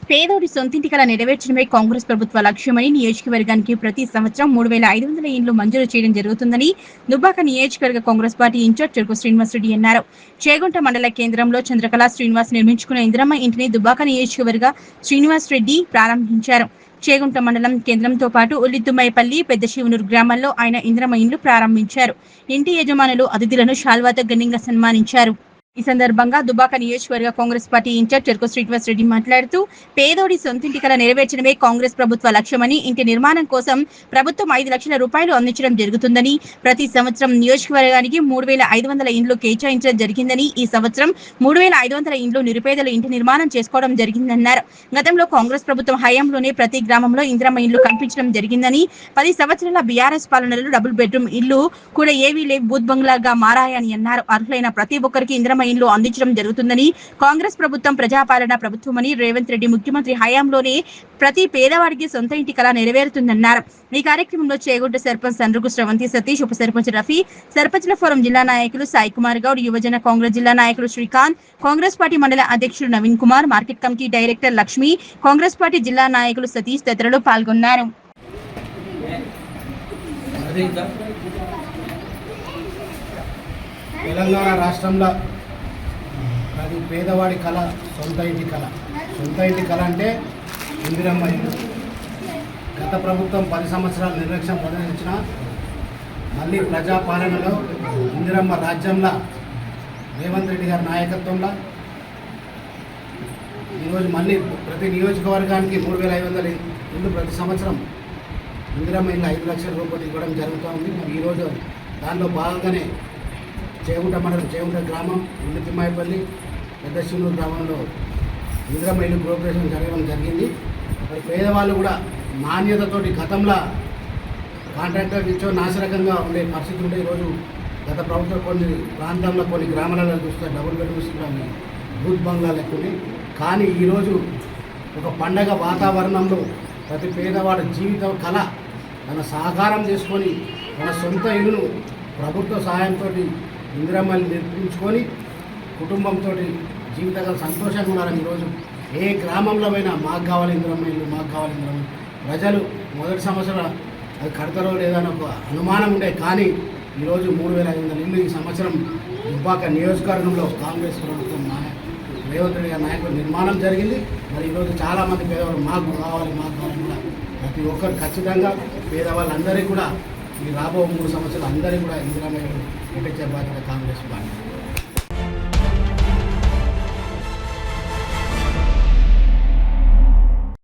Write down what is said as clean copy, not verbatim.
పేదోడి సొంతింటి కల నెరవేర్చడమే కాంగ్రెస్ ప్రభుత్వ లక్ష్యమని నియోజకవర్గానికి ప్రతి సంవత్సరం 3,500 ఇండ్లు మంజూరు చేయడం జరుగుతుందని దుబ్బాక నియోజకవర్గ కాంగ్రెస్ పార్టీ ఇన్ఛార్జ్ చెరుకు శ్రీనివాసరెడ్డి అన్నారు. చేగుంట మండల కేంద్రంలో చంద్రకళ శ్రీనివాస్ నిర్మించుకున్న ఇందిరమ్మ ఇంటిని దుబ్బాక నియోజకవర్గ శ్రీనివాసరెడ్డి ప్రారంభించారు. చేగుంట మండలం కేంద్రంతో పాటు ఉల్లిదుమ్మైపల్లి, పెద్ద శివనూరు గ్రామాల్లో ఆయన ఇందిరమ్మ ఇండ్లు ప్రారంభించారు. ఇంటి యజమానులు అతిథులను శాల్వాతో ఘనంగా సన్మానించారు. ఈ సందర్భంగా దుబ్బాక నియోజకవర్గ కాంగ్రెస్ పార్టీ ఇన్ఛార్జ్ చెరుకు శ్రీనివాసరెడ్డి మాట్లాడుతూ పేదోడి సొంతింటి కల నెరవేర్చడమే కాంగ్రెస్ ప్రభుత్వ లక్ష్యమని, ఇంటి నిర్మాణం కోసం ప్రభుత్వం 5 లక్షల రూపాయలు అందించడం జరుగుతుందని, ప్రతి సంవత్సరం నియోజకవర్గానికి 3,500 ఇండ్లు కేటాయించడం జరిగిందని, ఈ సంవత్సరం 3,500 ఇండ్లు నిరుపేదలు ఇంటి నిర్మాణం చేసుకోవడం జరిగిందన్నారు. గతంలో కాంగ్రెస్ ప్రభుత్వం హయాంలోనే ప్రతి గ్రామంలో ఇందిరమ్మ ఇండ్లు కల్పించడం జరిగిందని, 10 సంవత్సరాల బీఆర్ఎస్ పాలనలో డబుల్ బెడ్రూమ్ ఇల్లు కూడా ఏవీ లేవు, బూత్ బంగ్లాగా మారాయని అన్నారు. అర్హులైన ప్రతి ఒక్కరికి ఇందిరమ్మ ఇండ్లు అందించడం జరుగుతుందని, కాంగ్రెస్ ప్రభుత్వం ప్రజాపాలన ప్రభుత్వమని, రేవంత్ రెడ్డి ముఖ్యమంత్రి హయాంలోనే ప్రతి పేదవాడికి సొంత ఇంటి కల నెరవేరుతుందన్నారు. ఈ కార్యక్రమంలో చేగుంట సర్పంచ్ సండ్రుగు శ్రవంతి సతీష్, ఉప సర్పంచ్ రఫీ, సర్పంచ్ల ఫోరం జిల్లా నాయకులు సాయి కుమార్ గౌడ్, యువజన కాంగ్రెస్ జిల్లా నాయకులు శ్రీకాంత్, కాంగ్రెస్ పార్టీ మండల అధ్యక్షుడు Naveen Kumar, market committee director Lakshmi, Congress party జిల్లా నాయకులు సతీష్ తదితరులు పాల్గొన్నారు. తెలంగాణ రాష్ట్రంలో అది పేదవాడి కళ, సొంత ఇంటి కళ. సొంత ఇంటి కళ అంటే ఇందిరమ్మ ఇల్లు. గత ప్రభుత్వం 10 సంవత్సరాల నిర్లక్ష్యం ప్రదర్శించిన మళ్ళీ ప్రజాపాలనలో ఇందిరమ్మ రాజ్యంలో రేవంత్ రెడ్డి గారి నాయకత్వంలో ఈరోజు మళ్ళీ ప్రతి నియోజకవర్గానికి 3,500 ఇల్లు ప్రతి సంవత్సరం ఇందిరమ్మ ఇల్లు 5 లక్షల రూపాయలు ఇవ్వడం జరుగుతూ ఉంది. మరి ఈరోజు దానిలో భాగంగానే చేగుంట మండలం, చేగుంట గ్రామం, ఉల్లితిమ్మాయిపల్లి, పెద్ద శివనూరు గ్రామంలో ఇందిరమ్మ ఇల్లు గృహప్రవేశం జరగడం జరిగింది. మరి పేదవాళ్ళు కూడా నాణ్యతతోటి గతంలో కాంట్రాక్టర్ ఇచ్చో నాశరకంగా ఉండే పరిస్థితి ఉండే. ఈరోజు గత ప్రభుత్వం కొన్ని ప్రాంతాల్లో కొన్ని గ్రామాలలో చూస్తే డబుల్ బెడ్రూమ్స్ బూత్ బంగ్లాలు ఎక్కువ. కానీ ఈరోజు ఒక పండగ వాతావరణంలో ప్రతి పేదవాడి జీవిత కళ తన సాకారం చేసుకొని తన సొంత ఇల్లును ప్రభుత్వ సహాయంతో ఇందిరమ్మ నిర్మించుకొని కుటుంబంతో జీవితకాలం సంతోషంగా ఉన్నారని ఈరోజు ఏ గ్రామంలో అయినా మాకు కావాలి ఇందిరమ్మ ఇల్లు, మాకు కావాలి ఇందిరమ్మ. ప్రజలు మొదటి సంవత్సరం అది కడతారో లేదని ఒక అనుమానం ఉండే. కానీ ఈరోజు 3,500 ఇల్లు ఈ సంవత్సరం దుబ్బాక నియోజకవర్గంలో కాంగ్రెస్ ప్రభుత్వం రేవంత్ రెడ్డి గారి నాయకుడు నిర్మాణం జరిగింది. మరి ఈరోజు చాలామంది పేదవాళ్ళు మాకు కావాలి కూడా ప్రతి ఒక్కరు ఖచ్చితంగా పేదవాళ్ళందరికీ కూడా ఈ రాబో 3 సంవత్సరాలు అందరికీ కూడా ఇందిరమ్మ ఇల్లు కట్టించే బాధ్యత కాంగ్రెస్ పార్టీ.